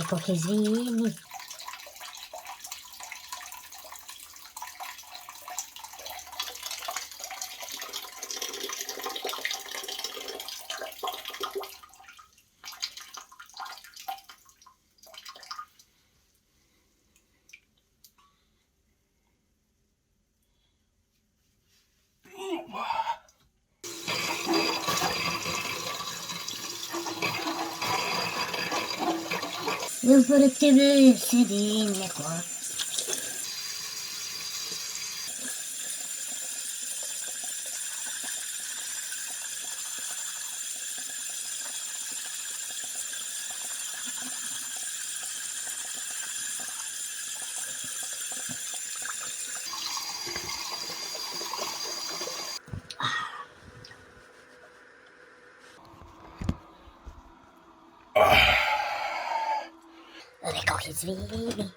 Trochę zwini. Io per te sedine qua. Trochę zwini.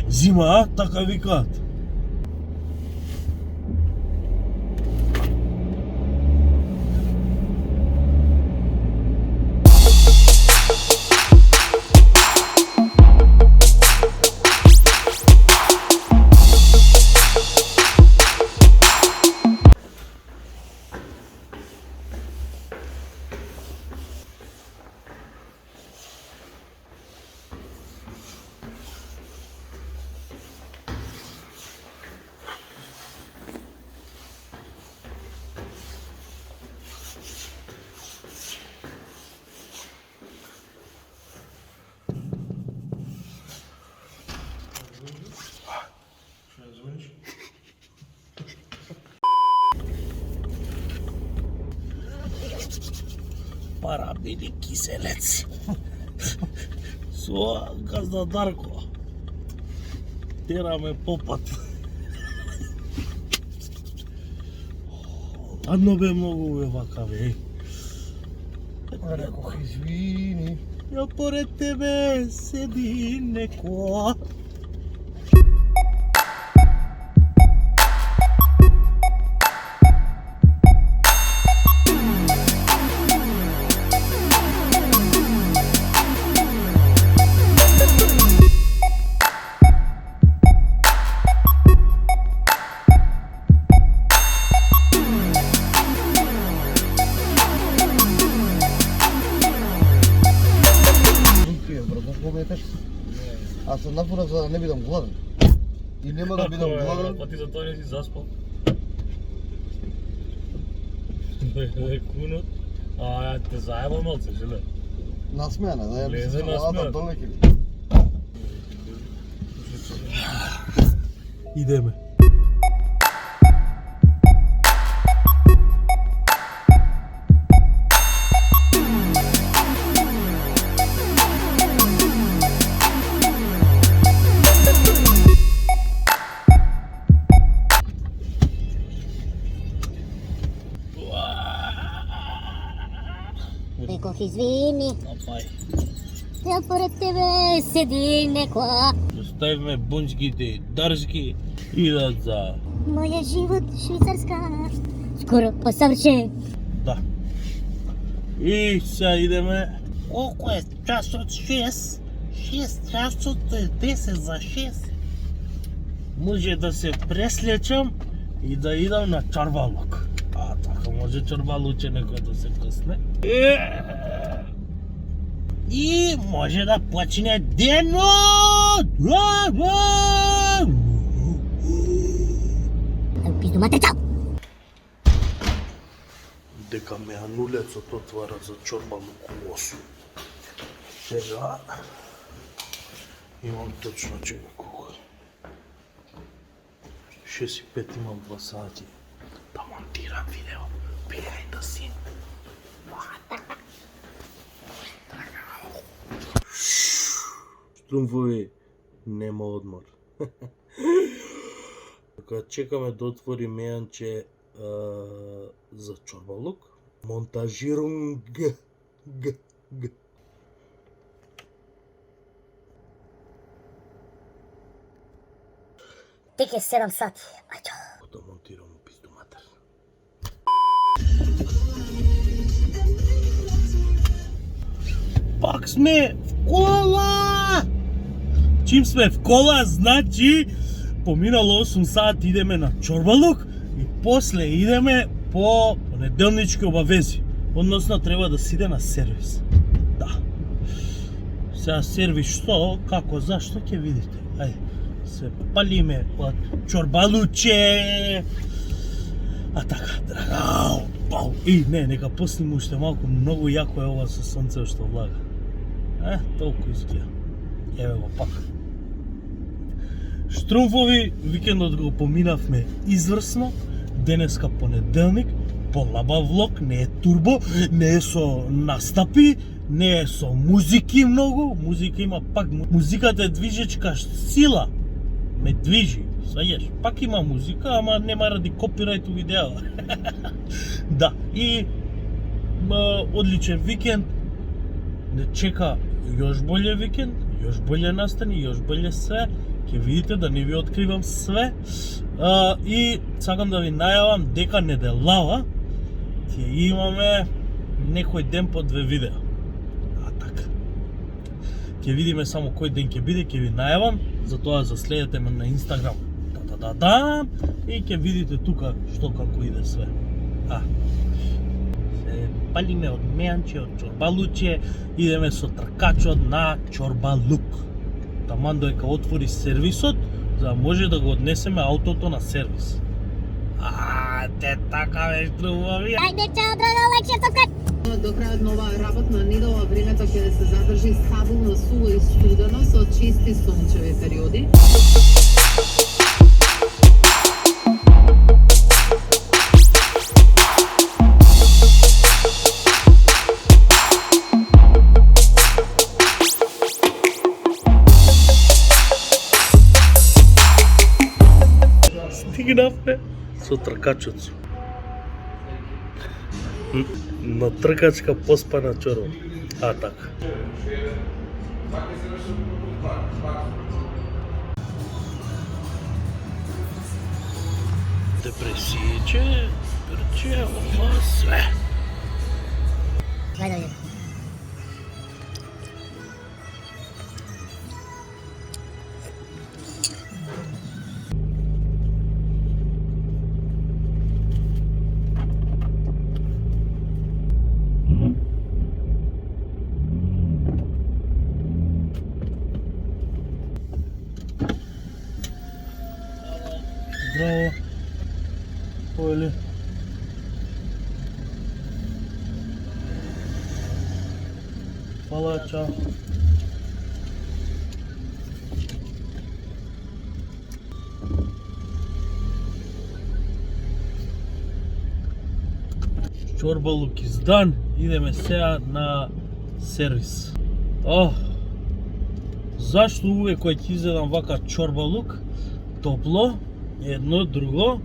Zima, taka wikat. Parabili kiselec. So, gazda Darko. Tera me popat. Ladno be mnogo vakave. Rekoh, izvini. Ja pored tebe sedi neko. Аз съм напора, за да не бидам гладен. И няма да бидам гладен. Pa ti za to nisi zaspao. Da je kunut. A ja te zajebam malce, žele. Насмеяна, да ја Лезе мислам, насмеяна. далеки ли? Идеме. Рекох, извини. Апај. Тя поред тебе седи некоя. Оставиме бунчките, држки, идат за... Моя живот швейцарска. Скоро посавршен. Да. И сега идеме... Колко е час от 6? 6 часот е 10 за 6. Може да се преслечам и да идам на чорбалук. А, така може чорбалуче некој да се късне. И може да почне денот! Пизду матеца. Дека ме анулецот отвара за чорбалук у 8. Сега имам точно чека колко. 6 и 5 имам 2 сати да монтирам видео. Behind the scene. Штрумфови, нема одмор. Така чекаме да отвори мејанче за чорбалук. Монтажирам г. Тек е 7 сати. Ајчо. Да монтирам у пизду матер. Пак сме в кола! Чим сме в кола, значи поминало 8 сати идеме на чорбалук и после идеме по понеделнички обавези. Односно треба да се иде на сервис. Да. Сега сервис што, како, зашто ќе видите. Ајде, се палиме од чорбалуче. А така, драга, пау. И не, нека пуснем уште малку, многу јако е ова со сонце што влага. Толку изгледа. Еве го пак. Штрумфови, викендот го поминавме изврсно. Денеска понеделник, полабав влог, не е турбо, не е со настапи, не е со музики многу. Музика има пак, музиката е движечка сила. Ме движи, саѓаш. Пак има музика, ама нема ради копирајт у видео. Да, и одличен викенд. Не чека још боле викенд, још боле настани, још боле све. Ќе видите да не ви откривам све. И сакам да ви најавам дека неделава ќе имаме некој ден по 2 видеа. А така. Ќе видиме само кој ден ќе биде, ќе ви најавам, затоа заследете ме на Инстаграм. И ќе видите тука што како иде све. Се палиме од мејанче, од чорбалуче, идеме со тркачот на чорбалук. Таман доека отвори сервисот, за да може да го однесеме аутото на сервис. Те така бе штрумови. Ајде, чао, драга, лайк, шер, сабскајб. До крајот на оваа работна недела времето ќе се задржи стабилно суво и студено со чисти сончеви периоди. Стигнавме со тркачот. На тркачка поспана чорба. Така. Депресије, трче, ова све. Ајде, ајде. Браво. Оле. Хвала, чао. Чорбалук издан, идеме сега на сервис. Зашто увек кога ќе изедам вака чорбалук, топло, едно, друго,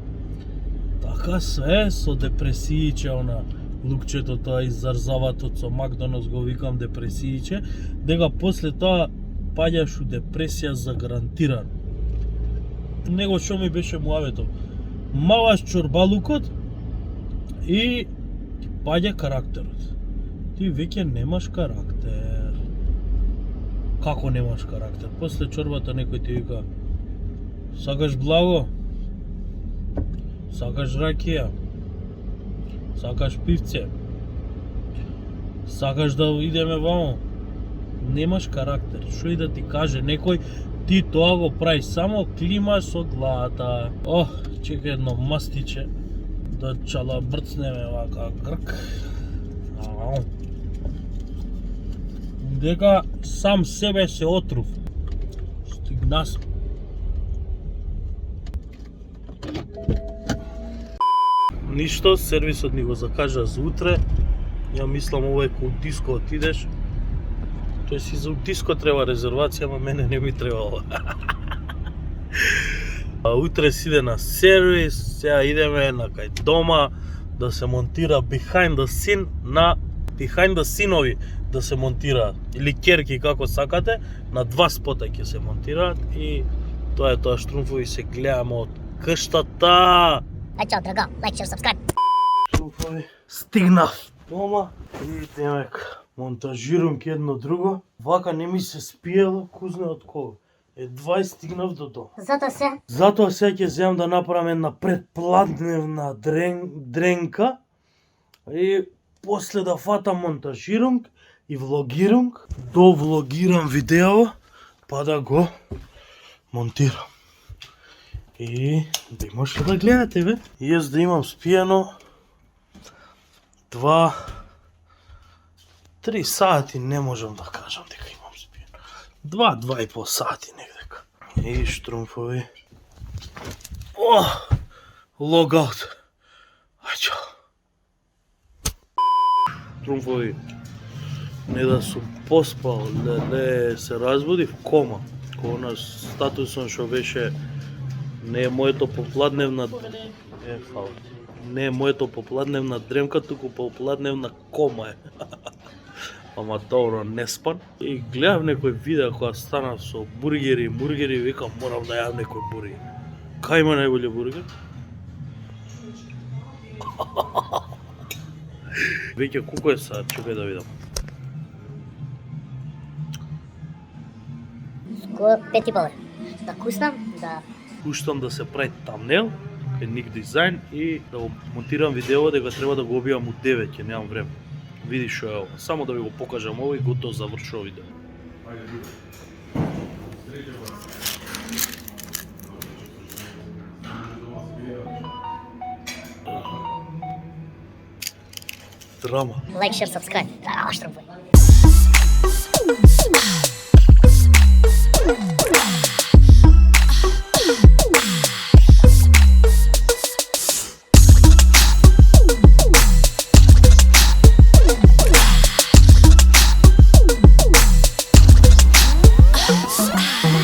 така све со депресииче, она лукчето тоа изарзаватот со Макдоналдс го викам депресииче, дека после тоа паѓаш у депресија загарантирано. Него што ми беше муаветот. Маваш чорбалукот и ти паѓа карактерот. Ти веќе немаш карактер. Како немаш карактер? После чорбата некој ти вика: сакаш благо? Сакаш ракија? Сакаш пивце? Сакаш да идеме вамо? Немаш карактер. Што и да ти каже некој, ти тоа го правиш, само климаш со главата. Чека едно мастиче да чала брцнеме вака грк. Дека сам себе се отрув. Стигнас. Ништо, сервисот ни го закажа за утре. Ја мислам ова е кој диско отидеш. Тој си за диско треба резервација, ама мене не ми требало. Утре си иде на сервис, сега идеме на кај дома да се монтира behind the scene на behind the scene-ови да се монтира, или керки како сакате, на 2 спота ќе се монтираат и тоа е тоа. Штрумфови се гледаме од кштата. Ај чао, драго, лайк, шер, сабскрайб. Штрумфови, стигнав дома и демек монтажирам ке едно друго. Вака не ми се спиело, кузне од кого. Едва и стигнав до дома. Затоа сега ќе земам да направам една предпладневна дренка и после да фатам монтажирам и влогирам, довлогирам видео, па да го монтирам. И да има што да гледате, бе. И јас да имам спиено 2-3 сати, не можам да кажам дека имам спиено. 2-2,5 сати негдека. И штрумфови. Логаут. Ај чао. Штрумфови. Не да сум поспал, леле, се разбудив кома. Кога на статусом што беше не е моето попладневна не е моето попладневна дремка, туку попладневна кома е. Ама добро не спан. И гледав некој видео кога станав со бургери, викам морам да јадам некој бургер. Кај има најбоље бургер? Веќе колку е сад, чекај да видам. Скоро 5:30. Да куснам, да... Пуштам да се прави тамнел, кај Ник Дизајн и да го монтирам видео дека треба да го објавам у 9, ќе немам време. Види што е ова. Само да ви го покажам ова и готово завршува видео. Драма. Лайк, шер, сабскрайб. Штрумфови.